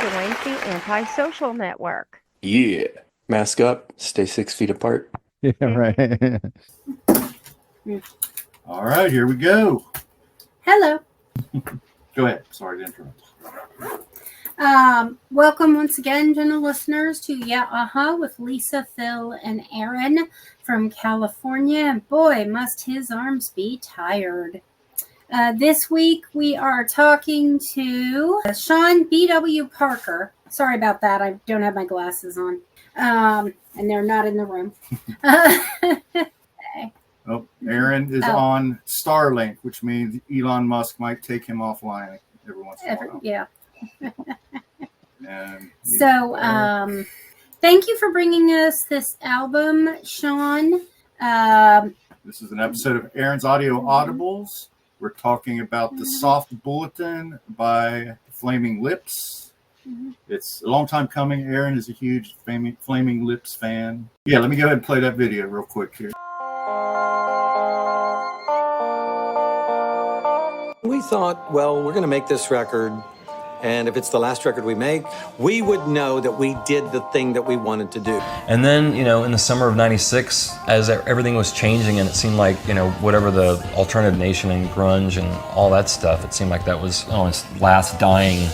joins the Antisocial Network. Yeah. Mask up, stay 6 feet apart. Yeah, right. All right, here we go. Hello. Go ahead. Sorry to interrupt. Welcome once again, gentle listeners, to YUH with Lisa, Phil, and Aaron from California. And boy, must his arms be tired. This week we are talking to Sean B.W. Parker. Sorry about that. I don't have my glasses on. And they're not in the room. Oh, Aaron is on Starlink, which means Elon Musk might take him offline every once in a while. Yeah. And So, thank you for bringing us this album, Sean. this is an episode of Aaron's Audio Audibles. We're talking about the Soft Bulletin by Flaming Lips. It's a long time coming. Aaron is a huge Flaming Lips fan. Yeah, let me go ahead and play that video real quick here. We thought, well, we're going to make this record, and if it's the last record we make, we would know that we did the thing that we wanted to do. And then, in the summer of '96, as everything was changing and it seemed like, whatever the alternative nation and grunge and all that stuff, it seemed like that was on its last dying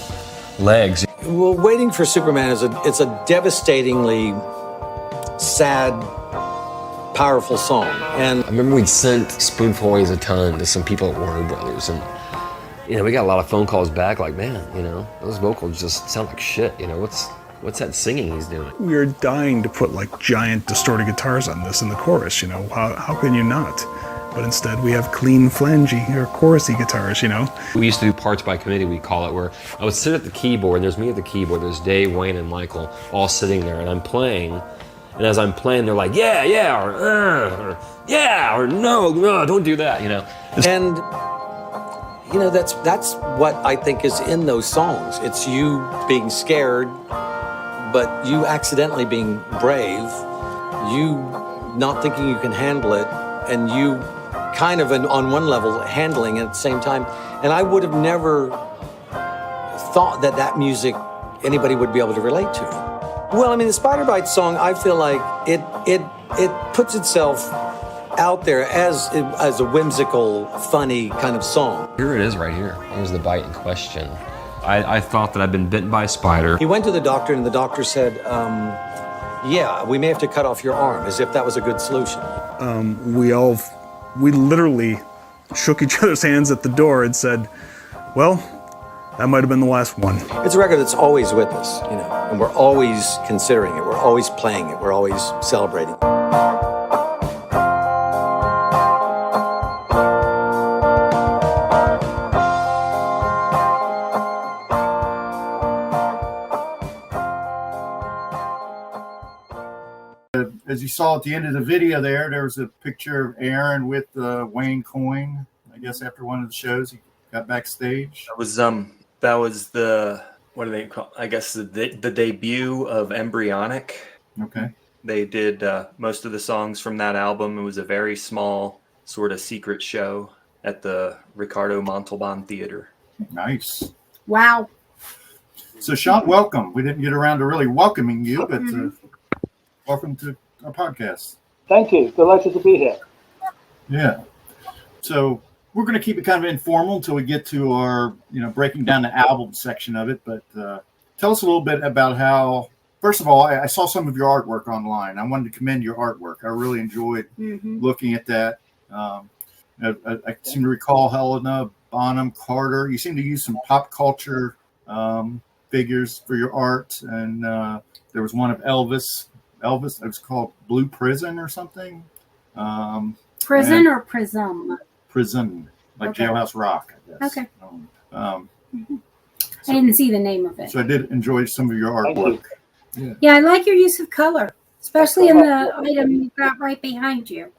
legs. Well, Waiting for Superman it's a devastatingly sad, powerful song. And I remember we'd sent Spoonfuls a ton to some people at Warner Brothers, and we got a lot of phone calls back like, man, those vocals just sound like shit. What's that singing he's doing? We were dying to put like giant distorted guitars on this in the chorus, how can you not? But instead we have clean flangey or chorusy guitars, We used to do parts by committee, we call it, where I would sit at the keyboard, and there's me at the keyboard, there's Dave, Wayne, and Michael all sitting there, and I'm playing, and as I'm playing, they're like, yeah, or yeah, or no, don't do that, And that's what I think is in those songs. It's you being scared, but you accidentally being brave, you not thinking you can handle it, and you kind of on one level handling it at the same time. And I would have never thought that music anybody would be able to relate to. Well, the Spider Bite song, I feel like it puts itself out there as a whimsical, funny kind of song. Here it is right here. Here's the bite in question. I thought that I'd been bitten by a spider. He went to the doctor, and the doctor said, yeah, we may have to cut off your arm, as if that was a good solution. We literally shook each other's hands at the door and said, well, that might have been the last one. It's a record that's always with us, and we're always considering it. We're always playing it. We're always celebrating. As you saw at the end of the video there was a picture of Aaron with Wayne Coyne, I guess after one of the shows he got backstage. That was the, what do they call, I guess the debut of Embryonic. Okay. They did most of the songs from that album. It was a very small sort of secret show at the Ricardo Montalban Theater. Nice. Wow. So Sean, welcome. We didn't get around to really welcoming you, but welcome to our podcast. Thank you. Delighted to be here. Yeah. So we're going to keep it kind of informal until we get to our, breaking down the album section of it. But tell us a little bit about how, first of all, I saw some of your artwork online. I wanted to commend your artwork. I really enjoyed looking at that. I seem to recall Helena Bonham Carter. You seem to use some pop culture figures for your art. And there was one of Elvis. It was called Blue Prison or something. Prison or Prism? Prison, like Okay. Jailhouse Rock, I guess. Okay. So, I didn't see the name of it. so I did enjoy some of your artwork. Yeah, I like your use of color, especially in the item you've got right behind you.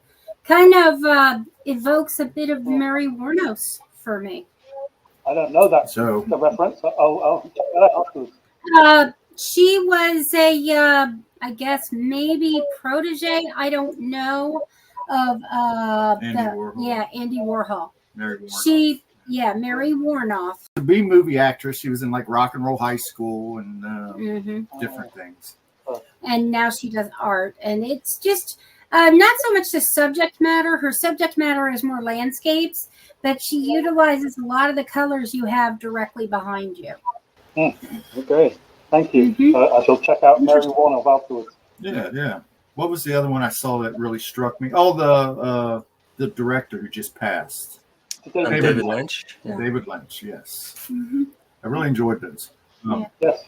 Kind of evokes a bit of Mary Warnos for me. I don't know that So the reference. I'll check that out afterwards. She was a, I guess maybe protege. I don't know of Andy Warhol. Andy Warhol. Mary Warhol. She Yeah, Mary Warnoff. A B movie actress. She was in like Rock and Roll High School and different things. And now she does art. And it's just not so much the subject matter. Her subject matter is more landscapes, but she utilizes a lot of the colors you have directly behind you. Okay, thank you. I shall check out Mary Warnoff afterwards. Yeah. What was the other one I saw that really struck me? Oh, the director who just passed. David Lynch. Yeah. David Lynch, yes. I really enjoyed those. Yes.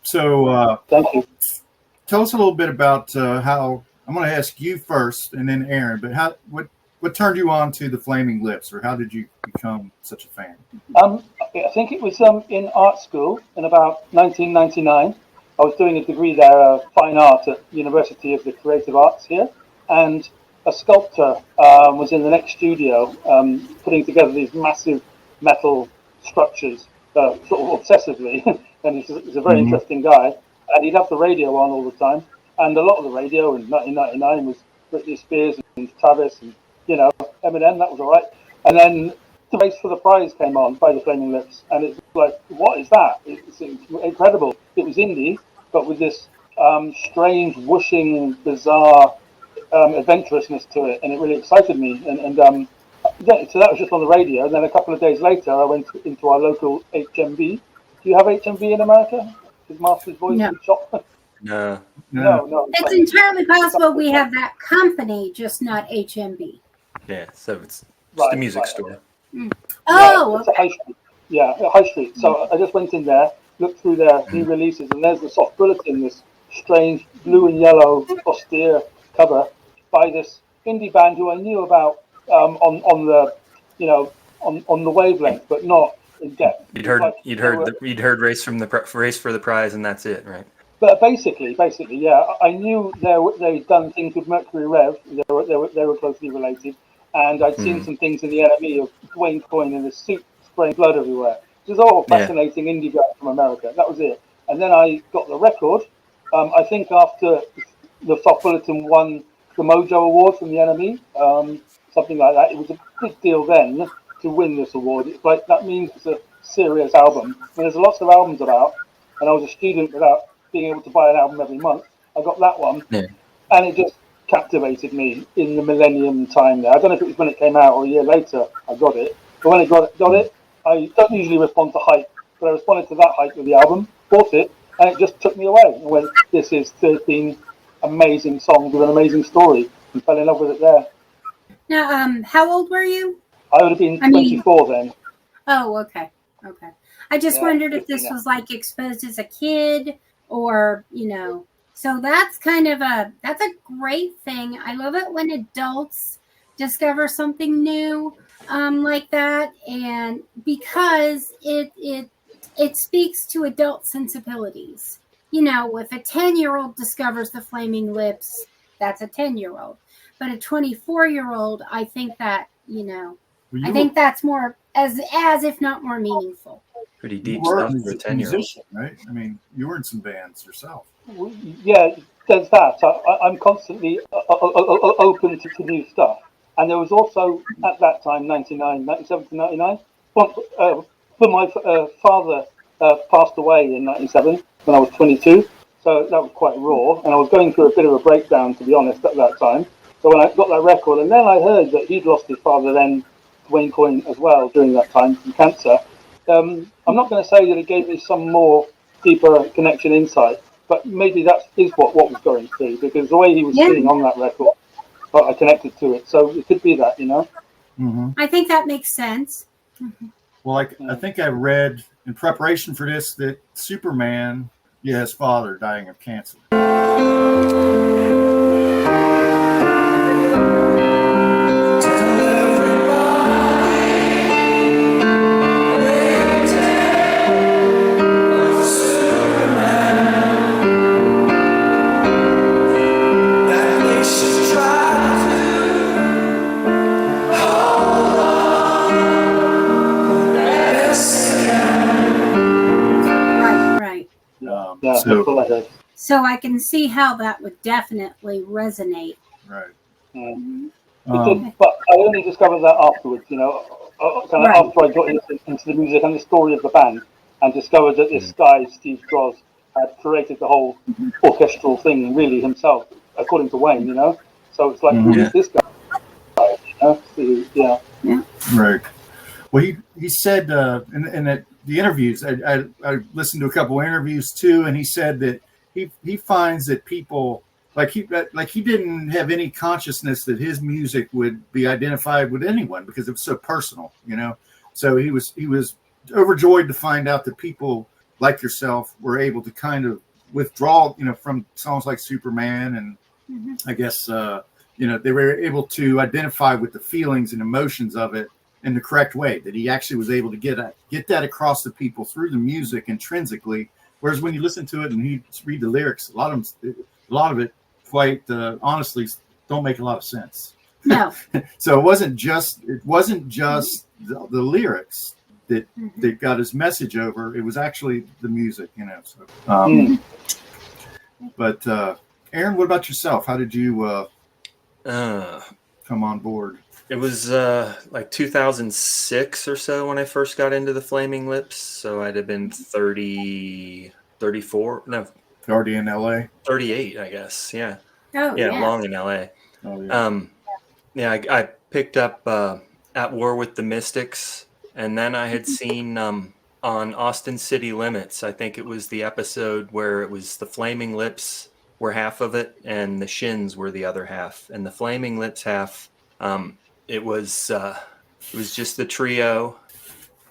So, thank you. Tell us a little bit about how. I'm going to ask you first, and then Aaron. But what turned you on to the Flaming Lips, or how did you become such a fan? I think it was in art school in about 1999. I was doing a degree there, fine art at University of the Creative Arts here, and a sculptor was in the next studio putting together these massive metal structures sort of obsessively. And he's a very interesting guy, and he'd have the radio on all the time, and a lot of the radio in 1999 was Britney Spears and Travis and Eminem. That was all right. And then the Race for the Prize came on by the Flaming Lips, and it's like, what is that? It's incredible. It was indie, but with this strange, whooshing, bizarre adventurousness to it, and it really excited me. And so that was just on the radio. And then a couple of days later, I went into our local HMV. Do you have HMV in America? Is Master's Voice shop? No. It's entirely possible we have that company, just not HMV. Yeah, so it's just a music store. Oh, it's a high street. Yeah, a high street. So I just went in there, looked through their new releases, and there's the soft bulletin, this strange blue and yellow austere cover by this indie band who I knew about on the wavelength, but not in depth. You'd heard Race for the Prize, and that's it, right? But basically, yeah, I knew they'd done things with Mercury Rev. They were closely related, and I'd seen some things in the NME of Dwayne Coyne in a suit spraying blood everywhere. It was all fascinating indie guy from America. That was it. And then I got the record. I think after the Soft Bulletin won the Mojo Award from the NME, something like that. It was a big deal then to win this award. It's like, that means it's a serious album. And there's lots of albums about, and I was a student without being able to buy an album every month. I got that one, and it just captivated me in the millennium time there. I don't know if it was when it came out or a year later I got it, but when I got it, I don't usually respond to hype, but I responded to that hype with the album, bought it, and it just took me away. And went, this is 13 amazing songs with an amazing story, and fell in love with it there. Now, how old were you? I would have been 24 then. Oh, okay. I just wondered if this was like exposed as a kid, or so that's that's a great thing. I love it when adults discover something new like that, and because it speaks to adult sensibilities. If a 10-year-old discovers the Flaming Lips, that's a 10-year-old, but a 24-year-old, I think that I think that's more as if not more meaningful. Pretty deep stuff for a 10-year-old, right? I mean, you were in some bands yourself. Yeah, there's that. I'm constantly open to new stuff. And there was also, at that time, 97 to 99, when my father passed away in 97 when I was 22. So that was quite raw. And I was going through a bit of a breakdown, to be honest, at that time. So when I got that record, and then I heard that he'd lost his father then, Dwayne Coyne, as well, during that time from cancer. I'm not going to say that it gave me some more deeper connection insight, but maybe that is what was going through, because the way he was sitting on that record, I connected to it. So it could be that, I think that makes sense. Well, I think I read in preparation for this that Superman, his father dying of cancer. So I can see how that would definitely resonate. Right. But I only discovered that afterwards. kind of after I got into the music and the story of the band, and discovered that this guy, Steve Droz, had created the whole orchestral thing really himself, according to Wayne, you know? So it's like, who is this guy? You know? So, yeah. Right. Well, he said in the interviews, I listened to a couple of interviews too, and he said that he finds that people like he didn't have any consciousness that his music would be identified with anyone because it was so personal, you know. So he was overjoyed to find out that people like yourself were able to kind of withdraw, you know, from songs like Superman, and I guess you know, they were able to identify with the feelings and emotions of it in the correct way. That he actually was able to get that across to people through the music intrinsically. Whereas when you listen to it and you read the lyrics, a lot of it, quite honestly, don't make a lot of sense. No. So it wasn't just the lyrics that got his message over. It was actually the music, you know. So, but Aaron, what about yourself? How did you come on board? It was like 2006 or so when I first got into the Flaming Lips. So I'd have been 30, 34, no, Already in LA? 38, I guess. Yeah. Oh, yeah. Long in LA. Oh, yeah. I picked up At War with the Mystics, and then I had seen on Austin City Limits, I think it was the episode where it was the Flaming Lips were half of it and the Shins were the other half. And the Flaming Lips half, it was just the trio.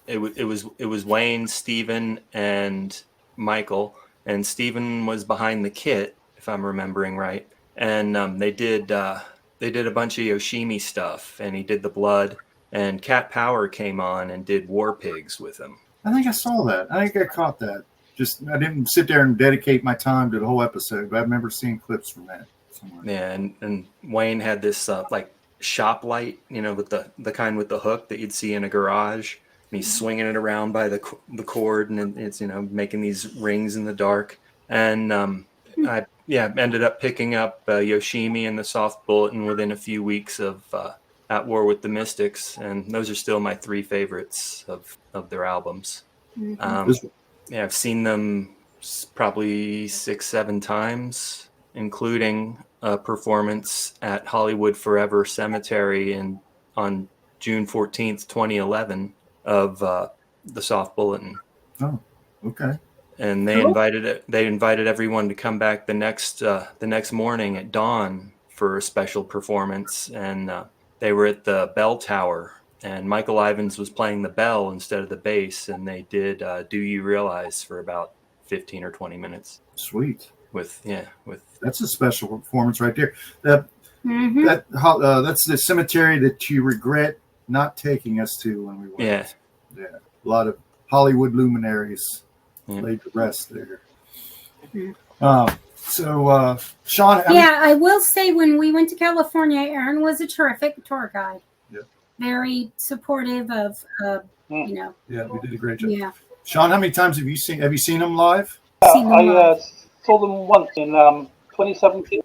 It was Wayne, Steven, and Michael. And Steven was behind the kit, if I'm remembering right. And they did a bunch of Yoshimi stuff, and he did the Blood. And Cat Power came on and did War Pigs with him. I think I saw that. I think I caught that. Just I didn't sit there and dedicate my time to the whole episode, but I remember seeing clips from that somewhere. Yeah, and Wayne had this like shop light, you know, with the kind with the hook that you'd see in a garage. And he's swinging it around by the cord, and it's, you know, making these rings in the dark. And I ended up picking up Yoshimi and the Soft Bulletin within a few weeks of At War with the Mystics, and those are still my three favorites of their albums. I've seen them probably 6-7 times, including a performance at Hollywood Forever Cemetery on June 14th, 2011 of the Soft Bulletin. Oh, okay. And they invited everyone to come back the next morning at dawn for a special performance, and they were at the bell tower, and Michael Ivins was playing the bell instead of the bass, and they did Do You Realize for about 15 or 20 minutes. Sweet. With that's a special performance right there. That's the cemetery that you regret not taking us to when we went. Yeah. A lot of Hollywood luminaries laid to rest there. So, Sean. I will say when we went to California, Aaron was a terrific tour guide. Yeah. Very supportive of, you know. Yeah, we did a great job. Yeah. Sean, how many times have you seen them live? I saw them once in 2017.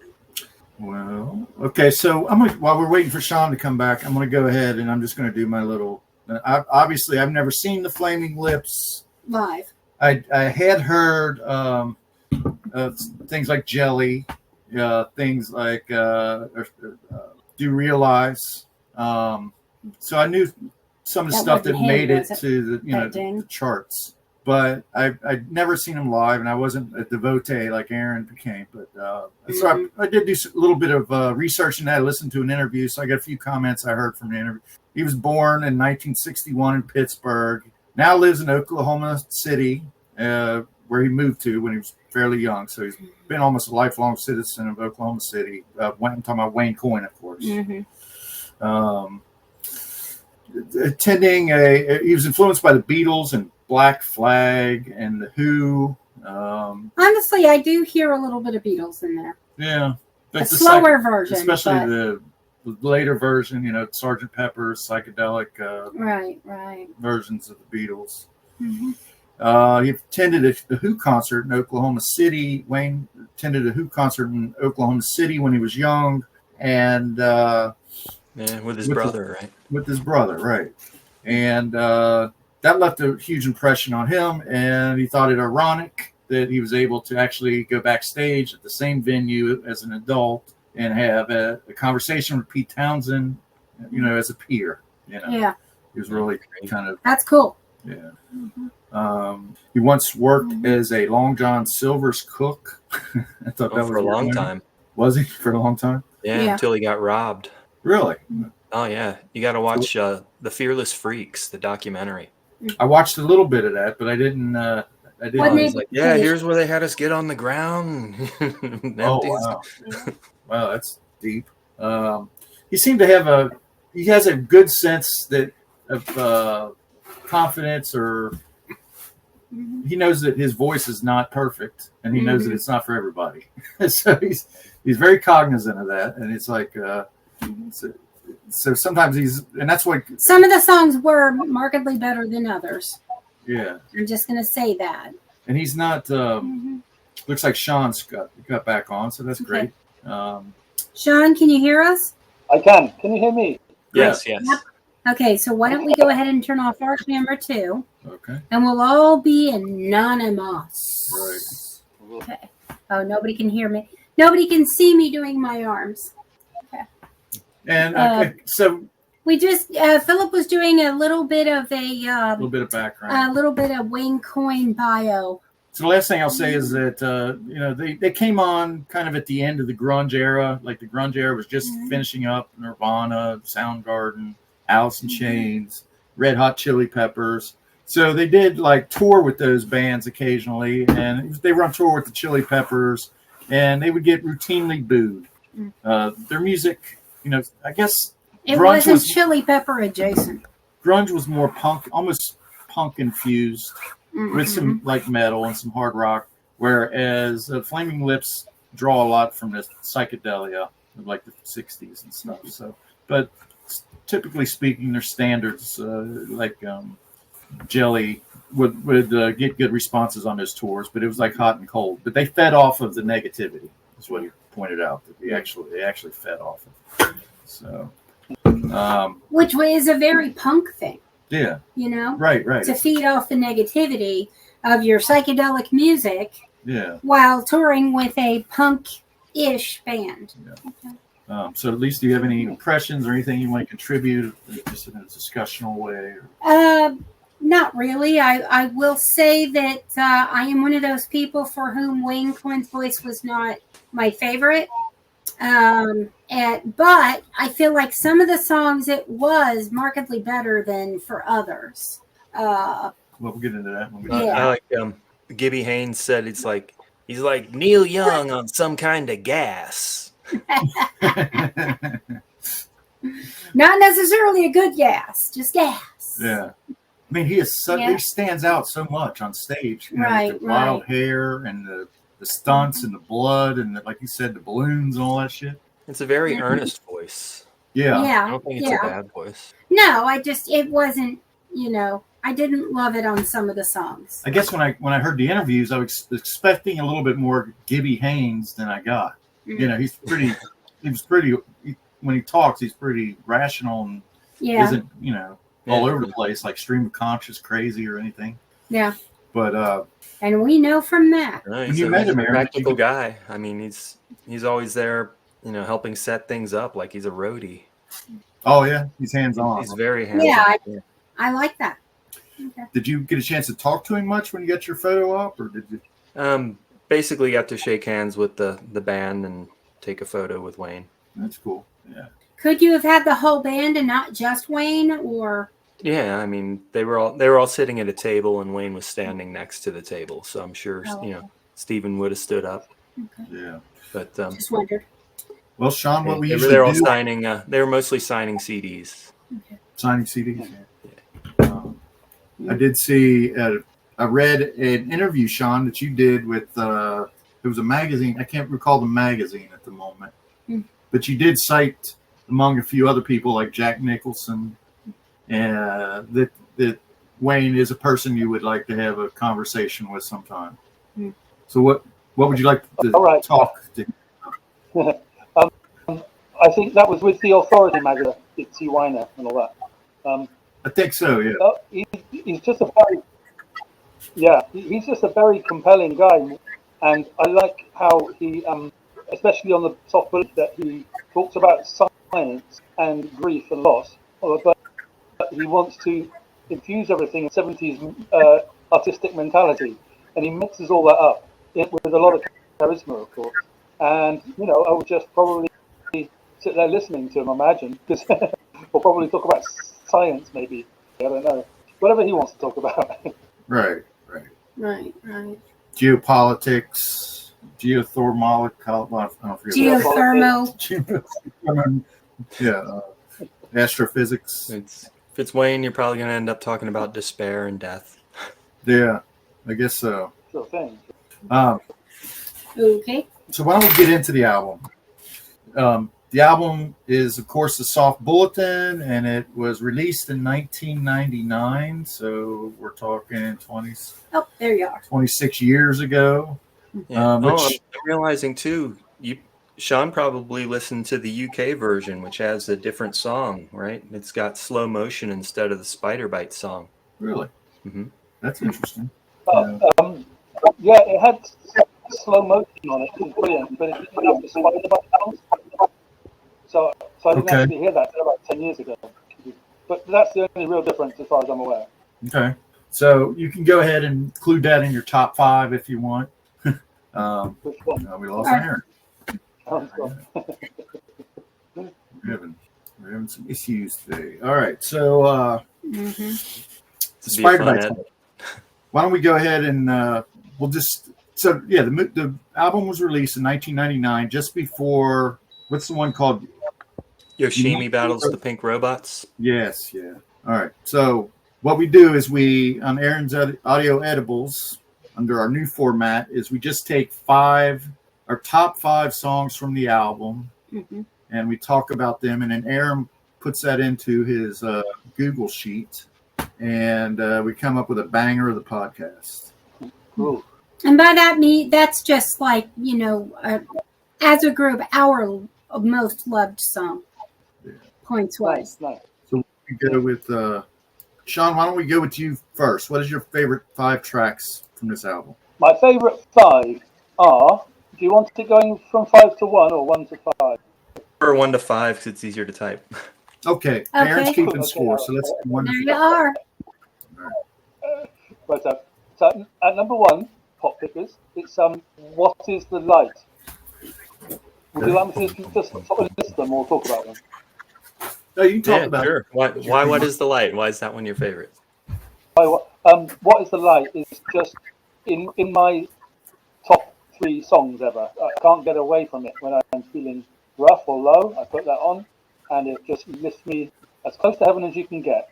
Well, okay. So while we're waiting for Sean to come back, I'm gonna go ahead and I'm just gonna do my little. Obviously, I've never seen the Flaming Lips Live. I had heard things like Jelly, things like Do You Realize. So I knew some of the stuff that made it to the charts, but I'd never seen them live, and I wasn't a devotee like Aaron became. But so I did do a little bit of research in that. I listened to an interview, so I got a few comments I heard from the interview. He was born in 1961 in Pittsburgh. Now lives in Oklahoma City, where he moved to when he was fairly young. So he's been almost a lifelong citizen of Oklahoma City. I'm talking about Wayne Coyne, of course. He was influenced by the Beatles and Black Flag and the Who. Honestly, I do hear a little bit of Beatles in there. Yeah. A slower version. Especially the later version, Sgt. Pepper's psychedelic right versions of the Beatles. He attended a Who concert in Oklahoma City. Wayne attended a Who concert in Oklahoma City when he was young, and with his brother, right? With his brother, right? And that left a huge impression on him, and he thought it ironic that he was able to actually go backstage at the same venue as an adult and have a conversation with Pete Townsend, as a peer. Yeah. He was really kind of, That's cool. yeah. He once worked as a Long John Silver's cook. I thought that was for a long time. Was he for a long time? Yeah, until he got robbed. Really? Oh yeah, you got to watch The Fearless Freaks, the documentary. I watched a little bit of that, but I didn't. He's like, yeah, here's where they had us get on the ground. Oh wow, wow, that's deep. He seemed to have he has a good sense of confidence, or he knows that his voice is not perfect, and he knows that it's not for everybody. So he's very cognizant of that, and it's like so sometimes and that's what some of the songs were markedly better than others. Yeah, I'm just gonna say that. And he's not. Looks like Sean's got back on, so that's great. Sean, can you hear us? I can. Can you hear me? Yes. Yep. Okay, so why don't we go ahead and turn off our camera too? Okay. And we'll all be anonymous. Right. Okay. Oh, nobody can hear me. Nobody can see me doing my arms. Okay. And so we just Philip was doing a little bit of a little bit of background, a little bit of Wayne Coyne bio. So the last thing I'll say is that they came on kind of at the end of the grunge era. Like the grunge era was just finishing up. Nirvana, Soundgarden, Alice in Chains, Red Hot Chili Peppers. So they did like tour with those bands occasionally, and they were on tour with the Chili Peppers, and they would get routinely booed. Their music, I guess it wasn't Chili Pepper adjacent. Grunge was more punk, almost punk infused, with some like metal and some hard rock, whereas Flaming Lips draw a lot from the psychedelia of like the 60s and stuff. So, but typically speaking, their standards like Jelly would get good responses on those tours, but it was like hot and cold. But they fed off of the negativity, is what he pointed out. That they actually fed off of. So, which is a very punk thing. Yeah. Right. To feed off the negativity of your psychedelic music. Yeah. While touring with a punk-ish band. Yeah. Okay. So at least do you have any impressions or anything you want to contribute just in a discussional way? Not really. I will say that I am one of those people for whom Wayne Coyne's voice was not my favorite. But I feel like some of the songs it was markedly better than for others. Well, we'll get into that when we I like Gibby Haynes said he's like Neil Young on some kind of gas. Not necessarily a good gas, just gas. Yeah. I mean, he stands out so much on stage. With the wild hair and the stunts and the blood and like you said, the balloons and all that shit. It's a very earnest voice. Yeah. I don't think it's a bad voice. No, it wasn't, I didn't love it on some of the songs. I guess when I heard the interviews, I was expecting a little bit more Gibby Haynes than I got. When he talks, he's pretty rational and isn't, all over the place, like stream of conscious crazy or anything. Yeah. But and we know from that. He's a practical guy. I mean, he's always there, helping set things up like he's a roadie. Oh yeah, he's hands on. He's very hands on. Yeah, I like that. Okay. Did you get a chance to talk to him much when you got your photo op, or did you? Basically got to shake hands with the band and take a photo with Wayne. That's cool. Yeah. Could you have had the whole band and not just Wayne, or? Yeah, I mean they were all sitting at a table and Wayne was standing next to the table, so I'm sure Stephen would have stood up. Okay. Yeah, but just wondered. Well, Sean, what we usually they're all do? signing. They were mostly signing CDs. Okay. Signing CDs. Yeah. I did see. I read an interview, Sean, that you did with. It was a magazine. I can't recall the magazine at the moment, but you did cite among a few other people like Jack Nicholson, that Wayne is a person you would like to have a conversation with sometime. So what would you like to talk to? I think that was with the Authority magazine, Dixie Weiner and all that. I think so. Yeah. He's just a he's just a very compelling guy, and I like how he, especially on the soft bullet, that he talks about science and grief and loss, but he wants to infuse everything in 70s artistic mentality, and he mixes all that up with a lot of charisma, of course. And I would just probably sit there listening to him, imagine, because we'll probably talk about science, maybe. I don't know, whatever he wants to talk about. Right. Right. Geopolitics, geothermal, Geothermal. yeah, astrophysics. If it's Wayne, you're probably going to end up talking about despair and death. Yeah, I guess so. Sure thing. Okay. So why don't we get into the album? The album is, of course, the Soft Bulletin, and it was released in 1999. So we're talking 20. Oh, there you are. 26 years ago. Yeah. I'm realizing too, Sean probably listened to the UK version, which has a different song, right? It's got slow motion instead of the spider bite song. Really? Mm-hmm. That's interesting. It had slow motion on it. It was brilliant, but it didn't have the spider bite sounds. So I didn't actually hear that until about 10 years ago. But that's the only real difference as far as I'm aware. Okay. So you can go ahead and include that in your top 5 if you want. Which one? We lost Aaron. We're having some issues today. All right. So the spider bite. Why don't we go ahead and we'll just the album was released in 1999, just before, what's the one called? Yoshimi Battles the Pink Robots. Yes, yeah. All right. So what we do is on Aaron's Audio Edibles, under our new format, is we just take our top 5 songs from the album, and we talk about them, and then Aaron puts that into his Google sheet, and we come up with a banger of the podcast. Cool. And by that that's just like, as a group, our most loved song, points wise. Nice. So we go with Sean. Why don't we go with you first? What is your favorite 5 tracks from this album? My favorite 5 are. Do you want it going from 5 to 1 or 1 to 5? Or 1 to 5 because it's easier to type. Okay. Aaron's keeping score, so let's do 1 to 5. There you are. Right. So at number 1, Pop Pickers, it's What Is the Light? Would you like me to just sort of list them or talk about them? No, you can talk about sure. it. Why What Is the Light? Why is that one your favorite? What Is the Light is just in my top 3 songs ever. I can't get away from it when I'm feeling rough or low. I put that on, and it just lifts me as close to heaven as you can get.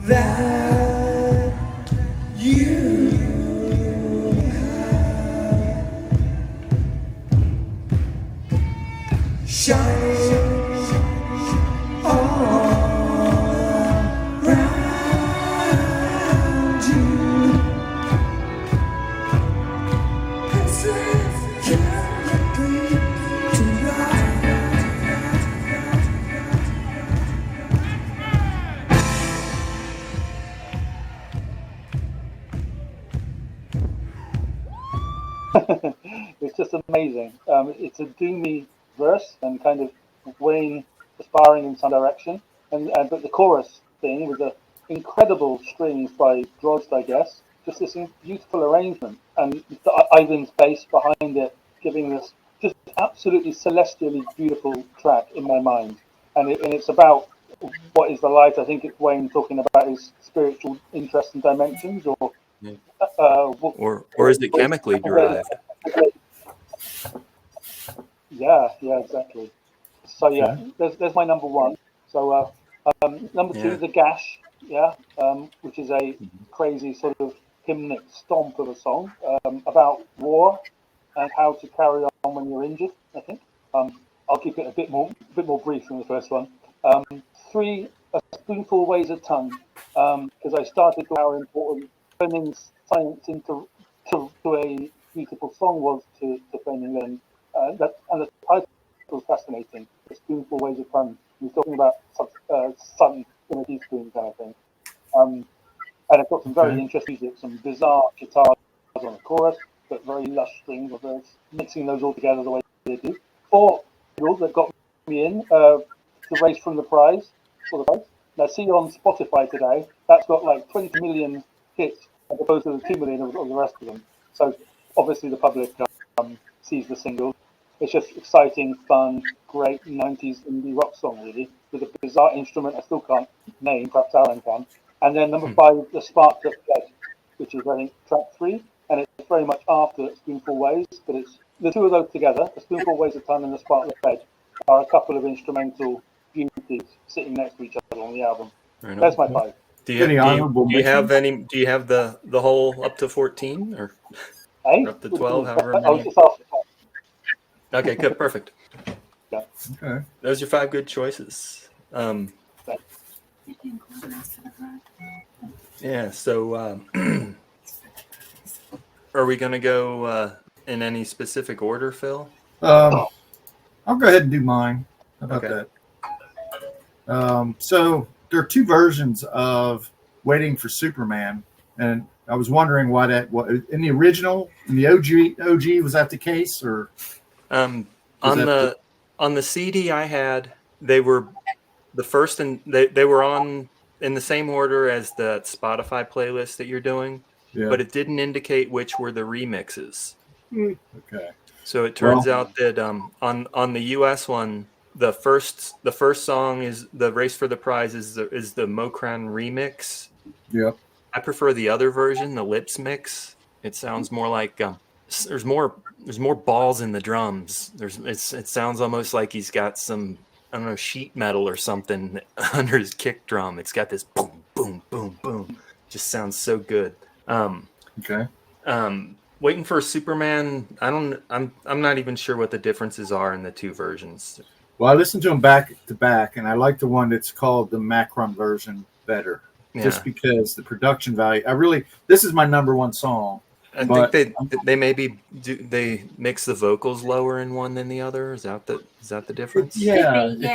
That you shine all around you. As if chemically tonight. It's just amazing. It's a doomy verse and kind of Wayne aspiring in some direction, but the chorus thing with the incredible strings by Drost, I guess, just this beautiful arrangement, and Ivan's bass behind it, giving this just absolutely celestially beautiful track in my mind. And it's about what is the light. I think it's Wayne talking about his spiritual interests and dimensions, or is it chemically derived? Yeah, exactly. So there's my number 1. So number 2, The Gash, which is a crazy sort of hymnic stomp of a song about war and how to carry on when you're injured. I think I'll keep it a bit more brief than the first one. 3, A Spoonful Weighs a Ton, because I started to how important turning science into to a beautiful song was to Flaming Limbs. And the title was fascinating. The Spoonful Ways of Fun. He's talking about sun in a teaspoon kind of thing. And it's got some very interesting music, some bizarre guitars on the chorus, but very lush strings of those, mixing those all together the way they do. 4 singles that got me in, The Race from the Prize, for the prize. Now, see on Spotify today, that's got like 20 million hits as opposed to the 2 million of the rest of them. So obviously the public sees the single. It's just exciting, fun, great 90s indie rock song, really, with a bizarre instrument I still can't name, perhaps Alan can. And then number 5, The Spark That Fled, which is, I think, track 3, and it's very much after Spoonful Ways, but it's the two of those together, The Spoonful Ways of Time and The Spark That Fled, are a couple of instrumental beauties sitting next to each other on the album. That's my 5. Do you have the whole up to 14 or up to 12? However many. Okay, good, perfect. Yeah. Okay. Those are 5 good choices. Yeah. So, are we going to go in any specific order, Phil? I'll go ahead and do mine. How about Okay. that? So there are 2 versions of Waiting for Superman, and I was wondering why that. What in the original, in the OG, was that the case, or On the CD I had, they were the first, and they were on in the same order as the Spotify playlist that you're doing, yeah? but it didn't indicate which were the remixes. Okay. So it turns out that on the US one, the first song is The Race for the Prize is the Mokran remix. Yep. I prefer the other version, the Lips mix. It sounds more like there's more balls in the drums. It sounds almost like he's got some, I don't know, sheet metal or something under his kick drum. It's got this boom boom boom boom. Just sounds so good. Okay. Waiting for Superman. I'm not even sure what the differences are in the 2 versions. Well, I listened to them back to back, and I like the one that's called the Macron version better, just because the production value. This is my number 1 song. I think they maybe they mix the vocals lower in one than the other. Is that the difference? Yeah, yeah.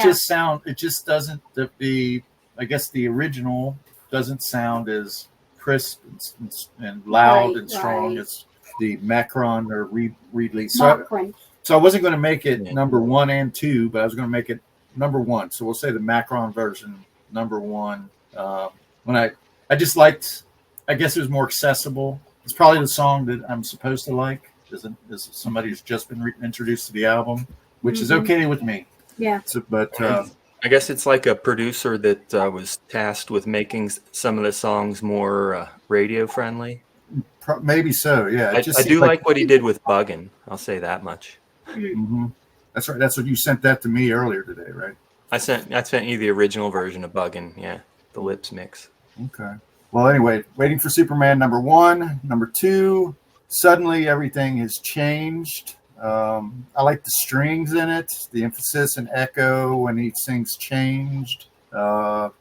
it just doesn't. I guess the original doesn't sound as crisp and loud Right, and strong right. as the Macron or Reedley. Macron. So I wasn't going to make it number 1 and 2, but I was going to make it number 1. So we'll say the Macron version number 1. When I just liked, I guess it was more accessible. It's probably the song that I'm supposed to like. As somebody who's just been introduced to the album, which is okay with me. Yeah. So, but I guess it's like a producer that was tasked with making some of the songs more radio friendly. Maybe so. Yeah. I do like what he did with Buggin'. I'll say that much. Mm-hmm. That's right. That's what you sent that to me earlier today, right? I sent you the original version of Buggin'. Yeah, the Lips mix. Okay. Well, anyway, Waiting for Superman, number 1. Number 2, Suddenly Everything Has Changed. I like the strings in it, the emphasis and echo when he sings changed. All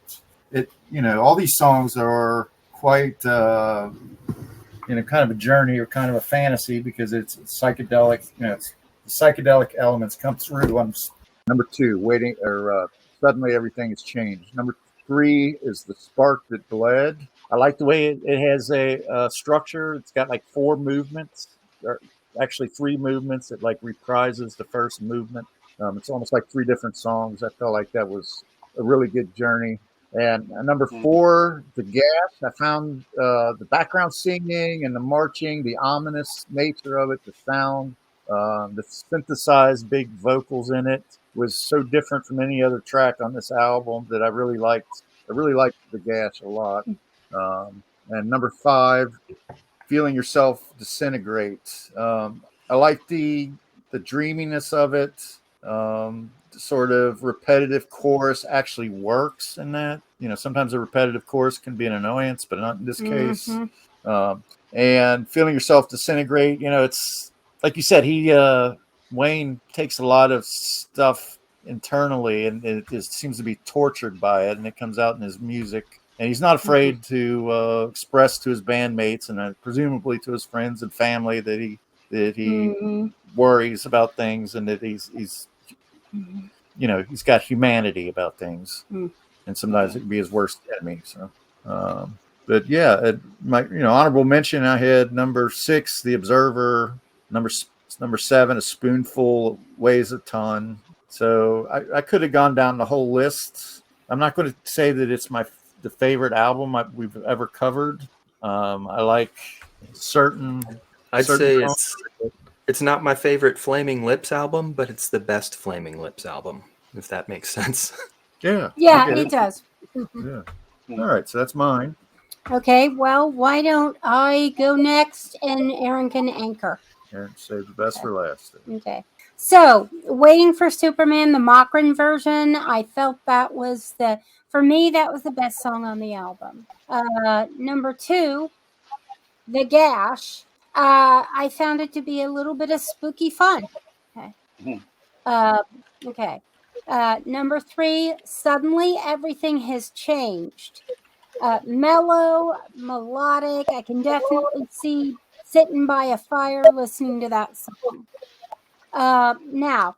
these songs are quite, kind of a journey or kind of a fantasy because it's psychedelic. It's the psychedelic elements come through. Number 2, Suddenly Everything Has Changed. Number 3 is The Spark That Bled. I like the way it has a structure. It's got like 4 movements, or actually 3 movements. It like reprises the first movement. It's almost like 3 different songs. I felt like that was a really good journey. And number 4, The Gas. I found the background singing and the marching, the ominous nature of it, the sound, the synthesized big vocals in it was so different from any other track on this album that I really liked. I really liked The Gas a lot. And number 5, Feeling Yourself Disintegrate. I like the dreaminess of it. The sort of repetitive chorus actually works in that. Sometimes a repetitive chorus can be an annoyance, but not in this case. And Feeling Yourself Disintegrate, it's like you said, Wayne takes a lot of stuff internally and it seems to be tortured by it, and it comes out in his music. and he's not afraid to express to his bandmates and presumably to his friends and family that he worries about things, and that he's he's got humanity about things, and sometimes it can be his worst enemy. So, but yeah, my honorable mention, I had number 6, The Observer, number 7, A Spoonful Weighs a Ton. So I could have gone down the whole list. I'm not going to say that it's the favorite album we've ever covered. I like certain. I'd certain say songs. it's not my favorite Flaming Lips album, but it's the best Flaming Lips album, if that makes sense. Yeah. Yeah, Okay. it does. Yeah. All right. So that's mine. Okay, well, why don't I go next and Aaron can anchor? And save the best for last. Okay. So, Waiting for Superman, the Mockrin version, I felt that was for me, that was the best song on the album. Number 2, The Gash, I found it to be a little bit of spooky fun. Okay. Okay. Number 3, Suddenly Everything Has Changed. Mellow, melodic. I can definitely see sitting by a fire listening to that song. Now,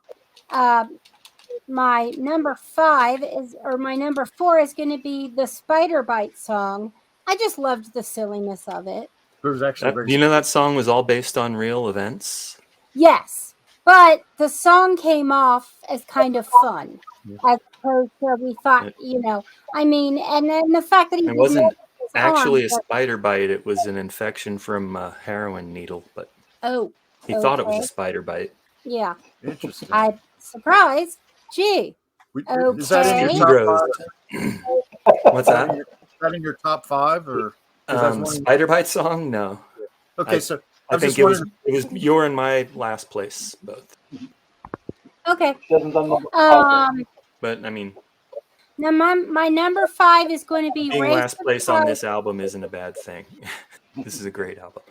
my number 4 is going to be the Spider Bite song. I just loved the silliness of it. It was actually You know that song was all based on real events? Yes, but the song came off as kind of fun, as opposed to we thought, I mean, and then the fact that he It wasn't his actually a arm, spider bite. It was an infection from a heroin needle, but he thought it was a okay. spider bite. Yeah, Interesting. I'm surprised. Gee, Is that in your okay. top Heroes. 5? What's that? Is that in your top 5 or? 'cause I was wondering- Spider bite song? No. Okay, so I I'm think just it was wondering. you're in my last place both. Okay. She hasn't done number 5. But I mean, Now my number 5 is going to be being Race last to the place on Prize. this album isn't a bad thing. This is a great album.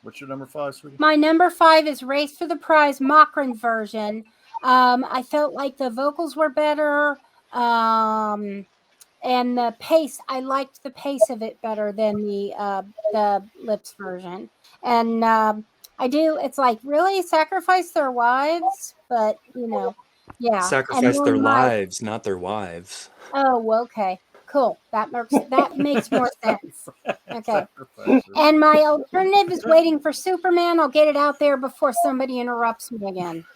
What's your number 5, sweetie? My number 5 is Race for the Prize Mockrin version. I felt like the vocals were better, and the pace. I liked the pace of it better than the Lips version. And I do. It's like really sacrifice their wives, but yeah. Sacrifice And their then my- lives, not their wives. Oh, okay. Cool. That makes more sense. Okay. And my alternative is Waiting for Superman. I'll get it out there before somebody interrupts me again.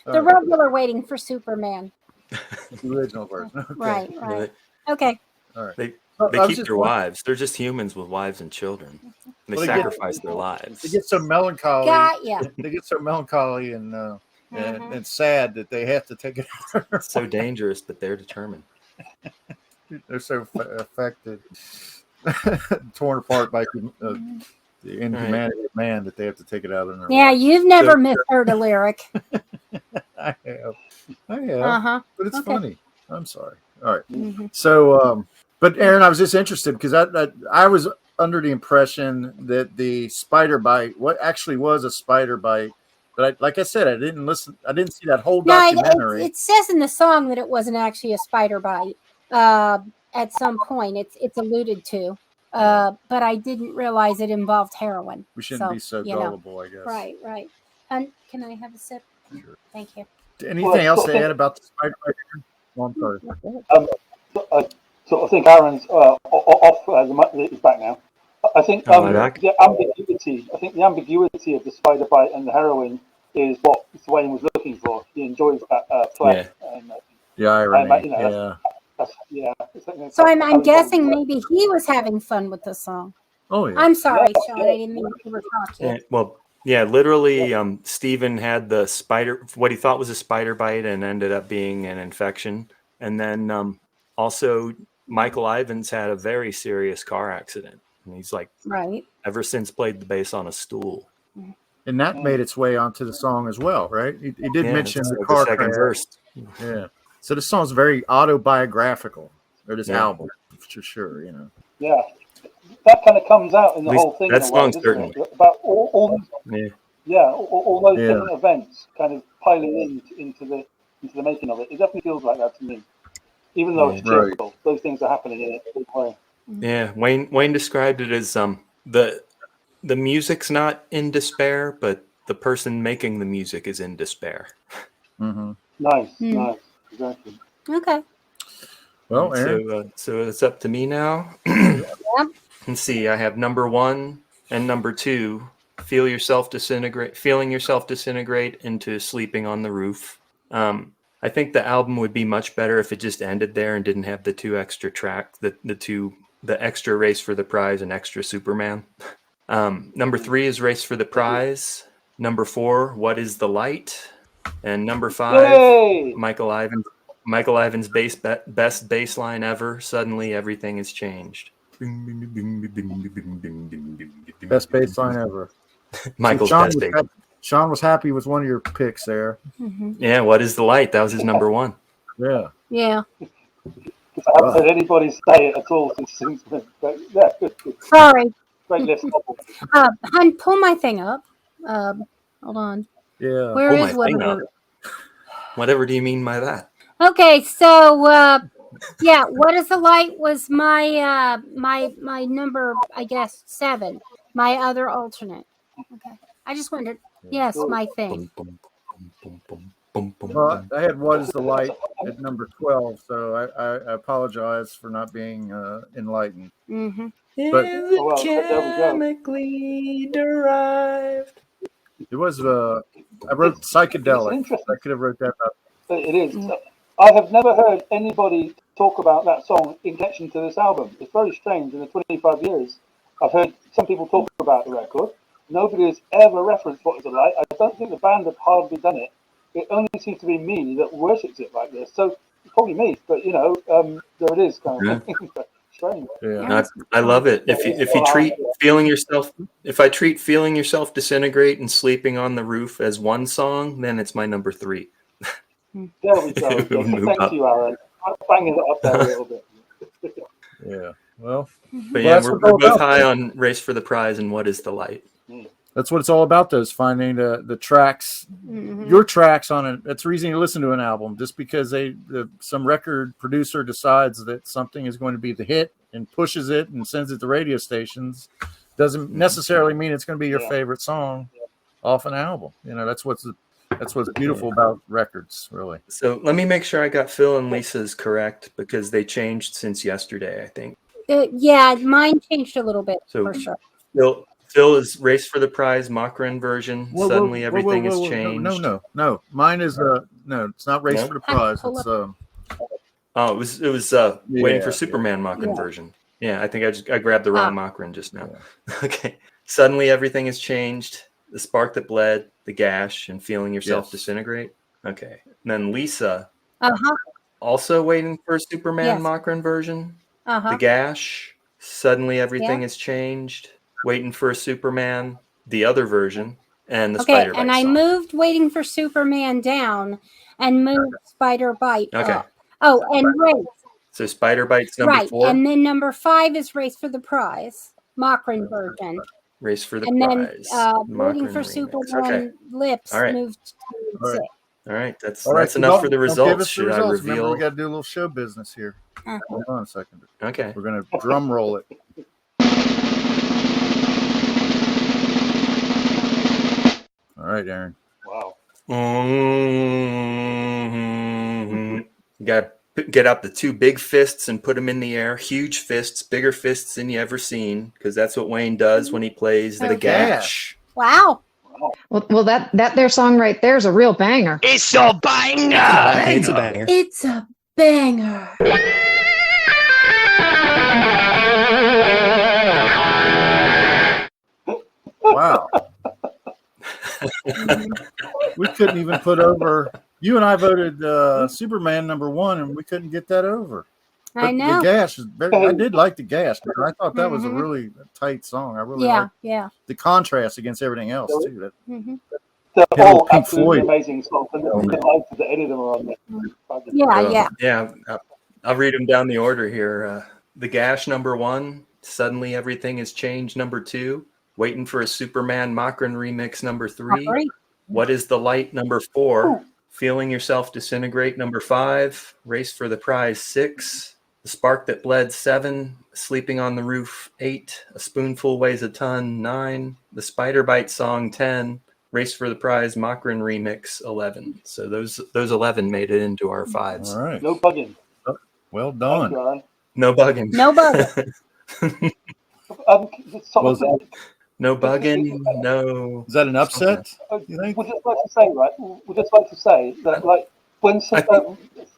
The regular Waiting for Superman. The original version. Okay. Right. Okay. All right. They I was keep just their wondering- wives. They're just humans with wives and children. They Well, they get- sacrifice their lives. They get so melancholy. Got ya. They get so melancholy and sad that they have to take it out. It's so dangerous, but they're determined. They're so affected, torn apart by the inhumanity of man that they have to take it out on their Yeah, wives. you've never misheard a lyric. I have. Uh-huh. But it's Okay. funny. I'm sorry. All right. Mhm. So, but Aaron, I was just interested because I was under the impression that the spider bite, what actually was a spider bite, but like I said, I didn't see that whole No, documentary. it says in the song that it wasn't actually a spider bite. At some point, it's alluded to, but I didn't realize it involved heroin. We shouldn't be so gullible, I guess. Right. And can I have a sip? Sure. Thank you. Anything else to add about the spider bite? Oh, I'm sorry. I sort of think Aaron's off. The mic is back now. I think back? the ambiguity of the spider bite and the heroin is what Wayne was looking for. He enjoys that play. And, The irony. So I'm guessing maybe he was having fun with the song. Oh yeah. I'm sorry, Sean. I didn't mean to overtalk you. Literally, Stephen had what he thought was a spider bite and ended up being an infection. And then also Michael Ivins had a very serious car accident. And he's ever since played the bass on a stool. And that made its way onto the song as well, right? He did mention it's the like car second crash. verse. Yeah. So this song's very autobiographical, or this album, for sure, Yeah, that kind of comes out in the At least whole thing. that in a way, song's doesn't certain. it? About all those Yeah. different events kind of piling into the making of it. It definitely feels like that to me. even though it's Right. cheerful. Those things are happening in a big way. Yeah, Wayne described it as the music's not in despair, but the person making the music is in despair. Mm-hmm. Nice, Mm. nice, exactly. Okay. Well, Aaron. So it's up to me now. Let's see. I have number 1 and number 2. Feeling yourself disintegrate into sleeping on the roof. I think the album would be much better if it just ended there and didn't have the 2 extra tracks, the extra Race for the Prize and extra Superman. Number 3 is Race for the Prize. Number 4, What is the Light? And number 5, Yay! Michael Ivan's best bass line ever. Suddenly everything has changed. Best bass line ever. Michael's Sean best was bass. happy- Sean was happy with one of your picks there. Mm-hmm. Yeah, What is the Light? That was his number 1. Yeah. Yeah. Because I haven't heard anybody say it at all since. But yeah, good. Sorry. Great list. Hun, pull my thing up. Hold on. Yeah. Where Pull is my thing whatever? Whatever do you mean by that? Okay, so yeah, What is the Light was my my number, I guess, 7. My other alternate. Okay. I just wondered. Yes, my thing. Well, I had What is the Light at number 12, so I apologize for not being enlightened. Mm-hmm. But Oh, well, there we go. Chemically derived. it was I wrote psychedelia. interesting. I could have wrote that up. It is. I have never heard anybody talk about that song in connection to this album. It's very strange. In the 25 years, I've heard some people talk about the record. Nobody has ever referenced What is the Light. I don't think the band have hardly done it. It only seems to be me that worships it like this. So it's probably me, but there it is, kind of thing. Strange. Yeah. I love it. If you treat feeling yourself disintegrate and sleeping on the roof as one song, then it's my number 3. There we go. Thank you, Aaron. I'm banging it up there a little bit. Yeah. Well, But that's we're what it's all both about. high on Race for the Prize and What is the Light. That's what it's all about, though, is finding the tracks, your tracks on it. That's the reason you listen to an album. Just because some record producer decides that something is going to be the hit and pushes it and sends it to radio stations doesn't necessarily mean it's going to be your favorite song off an album. That's what's beautiful about records, really. So let me make sure I got Phil and Lisa's correct because they changed since yesterday, I think. Yeah, mine changed a little bit So for sure. Phil is Race for the Prize Machrin version. Suddenly everything has changed. No. Mine is no. It's not Race for the Prize. Pull It's Oh, it was Waiting for Superman Machrin version. Yeah, I think I grabbed the wrong Machrin just now. Yeah. Okay. Suddenly everything has changed. The Spark That Bled, The Gash, and Feeling Yourself Disintegrate. Okay. And then Lisa, also Waiting for Superman Machrin version. The Gash, Suddenly Everything has Changed. Waiting for Superman, the other version, and the Spider Bite and I song. moved Waiting for Superman down and moved Spider Bite up. Oh, and Race. So Spider Bite's number 4. And then number 5 is Race for the Prize, Machrin version. Race for the and Prize. then Waiting Machrin for remix. Superman Lips All right. moved to 6. All right, that's all right, enough for the don't give results. us the Should results. I Remember, reveal? we got to do a little show business here. Hold on a second. Okay. We're going to drum roll it. All right, Aaron. Wow. You got to get out the 2 big fists and put them in the air. Huge fists, bigger fists than you ever seen, because that's what Wayne does when he plays the Gash. Wow. Well, that their song right there is a real banger. It's a banger. It's a banger. It's a banger. Wow. We couldn't even put over. You and I voted Superman number 1, and we couldn't get that over. I know. The Gash is very, I did like the Gash, but I thought that was a really tight song. I really liked the contrast against everything else too. They're Hit all old Pink absolutely Floyd. amazing songs, and the lights that any of them are on there. Yeah. I'll read them down the order here. The Gash number 1. Suddenly Everything Has Changed number 2. Waiting for a Superman Machrin remix number 3. What is the Light number 4. Feeling Yourself Disintegrate, number 5. Race for the Prize, 6. The Spark That Bled, 7. Sleeping on the Roof, 8. A Spoonful Weighs a Ton, 9. The Spider Bite Song, 10. Race for the Prize Machrin Remix, 11. So those 11 made it into our 5s. All right. No bugging. Well Thank done. you, Aaron. No bugging. No bugging. No bugging. No. Is that an upset? You think? Would just like to say, right? Would just like to say that, like, when I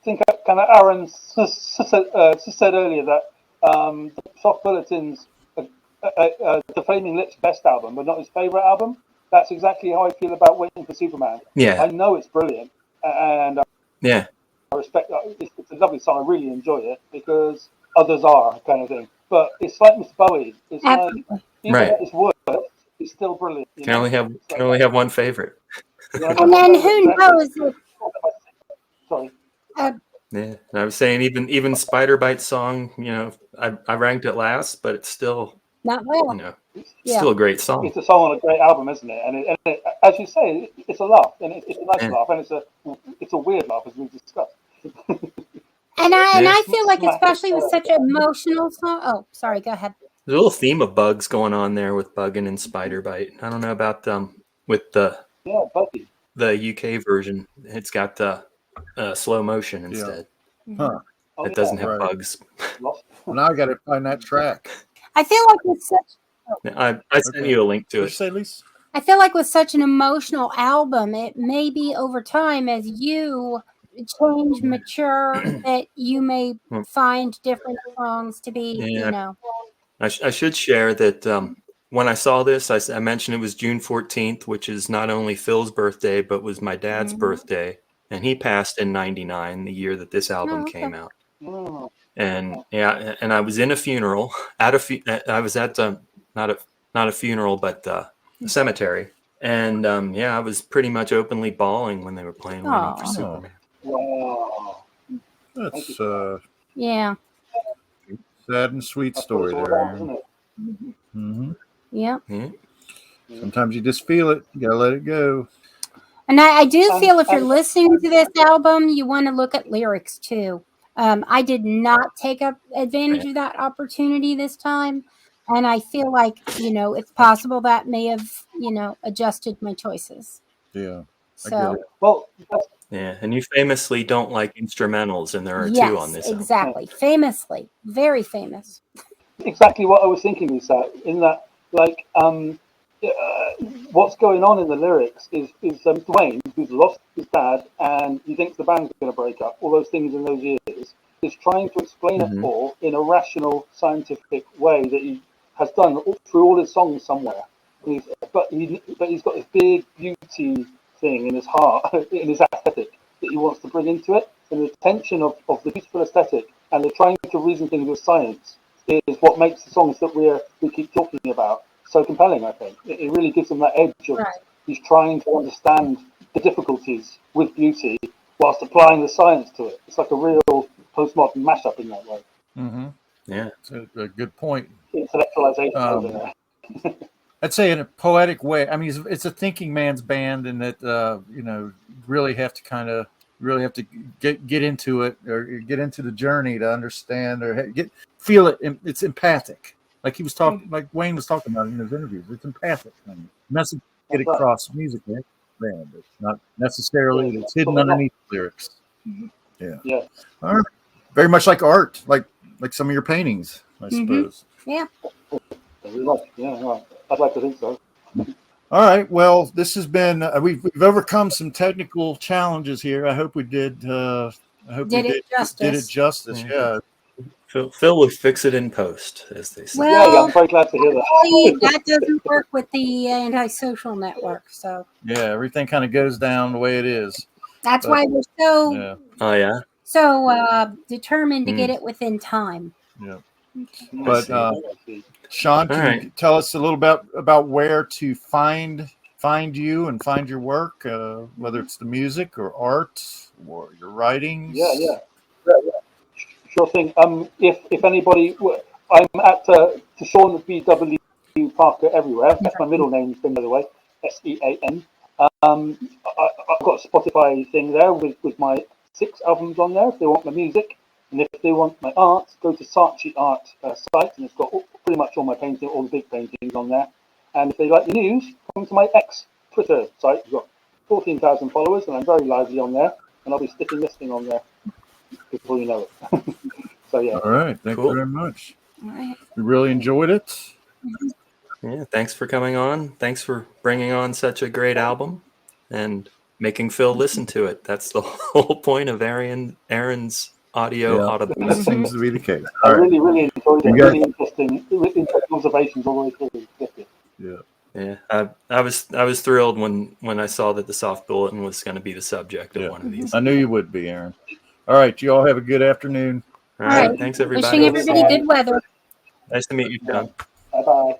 think kind of Aaron said earlier that the Soft Bulletin's the Flaming Lips best album, but not his favorite album. That's exactly how I feel about Waiting for Superman. Yeah. I know it's brilliant, and Yeah. I respect that. It's a lovely song. I really enjoy it because others are kind of thing. But it's like Mr. Bowie. It's Absolutely. like even Right. at its worst, it's still brilliant. You Can know? only have one favorite. You know, And then who knows if Sorry. Yeah. And I was saying even Spider Bite Song, I ranked it last, but it's still, not well. it's still a great song. It's a song on a great album, isn't it? And it, as you say, it's a laugh, and it's a nice Yeah. laugh, and it's a weird laugh, as we've discussed. And I Yeah. feel like, especially with such an emotional song. Oh, sorry. Go ahead. There's a little theme of bugs going on there with Buggin' and Spider Bite. I don't know about with the Buggy. UK version. It's got slow motion instead. Huh. It doesn't have Right. bugs. Well, now I got to find that track. I feel like with such. I sent you a link to What'd you it. say, Lisa? I feel like with such an emotional album, it may be over time as you change, mature, that you may find different songs to be, Yeah. I should share that when I saw this, I mentioned it was June 14th, which is not only Phil's birthday, but was my dad's birthday. And he passed in 99, the year that this album came out. Oh. And and I was in a funeral I was at not a funeral, but a cemetery. And I was pretty much openly bawling when they were playing Waiting for Superman. Wow. That's yeah. sad and sweet story there. Mm-hmm. Yeah. Sometimes you just feel it. You gotta let it go. And I do feel if you're listening to this album, you want to look at lyrics too. I did not take up advantage of that opportunity this time. And I feel like, it's possible that may have, adjusted my choices. Yeah. So, well, yeah. And you famously don't like instrumentals, and there are yes, two on this album. exactly. Famously. Very famous. Exactly what I was thinking, Lisa, in that, like, what's going on in the lyrics is Dwayne, who's lost his dad and he thinks the band's going to break up, all those things in those years, is trying to explain it all in a rational, scientific way that he has done through all his songs somewhere. But he's got this big beauty thing in his heart, in his aesthetic, that he wants to bring into it. And the tension of the beautiful aesthetic and the trying to reason things with science is what makes the songs that we keep talking about so compelling, I think. It really gives them that edge of he's trying to understand the difficulties with beauty whilst applying the science to it. It's like a real postmodern mashup in that way. Mm-hmm. Yeah. It's a good point. Intellectualization over there. I'd say in a poetic way. I mean, it's a thinking man's band, and that really have to get into it, or get into the journey to understand, or feel it. It's empathic, like he was talking, like Wayne was talking about in his interviews. It's empathic. I mean, message get across music, right? Band. It's not necessarily it's hidden underneath lyrics. Yeah. Yeah. All right. Very much like art, like some of your paintings, I suppose. Yeah. Yeah, I'd like to think so. All right. Well, this has been we've overcome some technical challenges here. I hope we did. I hope Did we it justice. did it justice. Yeah. Phil will fix it in post, as they say. Yeah, Well, I'm very glad to hear that. that doesn't work with the antisocial network. So Yeah. Everything kind of goes down the way it is. that's But, why we're so Yeah. Oh yeah. determined to get it within time. Yeah. I But see. Sean, All can right. you tell us a little about where to find you and find your work, whether it's the music or art or your writings? Yeah. Sure thing. If anybody, I'm at Sean BW Parker everywhere. That's my middle name, by the way, SEAN. I've got a Spotify thing there with my 6 albums on there if they want my music. And if they want my art, go to Saatchi Art site, and it's got pretty much all my painting, all the big paintings on there. And if they like the news, come to my X Twitter site. We've got 14,000 followers, and I'm very lively on there. And I'll be sticking this thing on there before you know it. So yeah. All right, thank Cool. you very much. All right. We really enjoyed it. Yeah, thanks for coming on. Thanks for bringing on such a great album and making Phil listen to it. That's the whole point of Aaron's audio audible. That seems to be the case. I All right. really enjoyed it. You guys- Really interesting observations all the way through. Yeah. Yeah, I was thrilled when I saw that the soft bulletin was going to be the subject of one of these. I knew you would be, Aaron. All right, you all have a good afternoon. All right, thanks everybody. Wishing everybody good weather. Nice to meet you, John. Bye bye.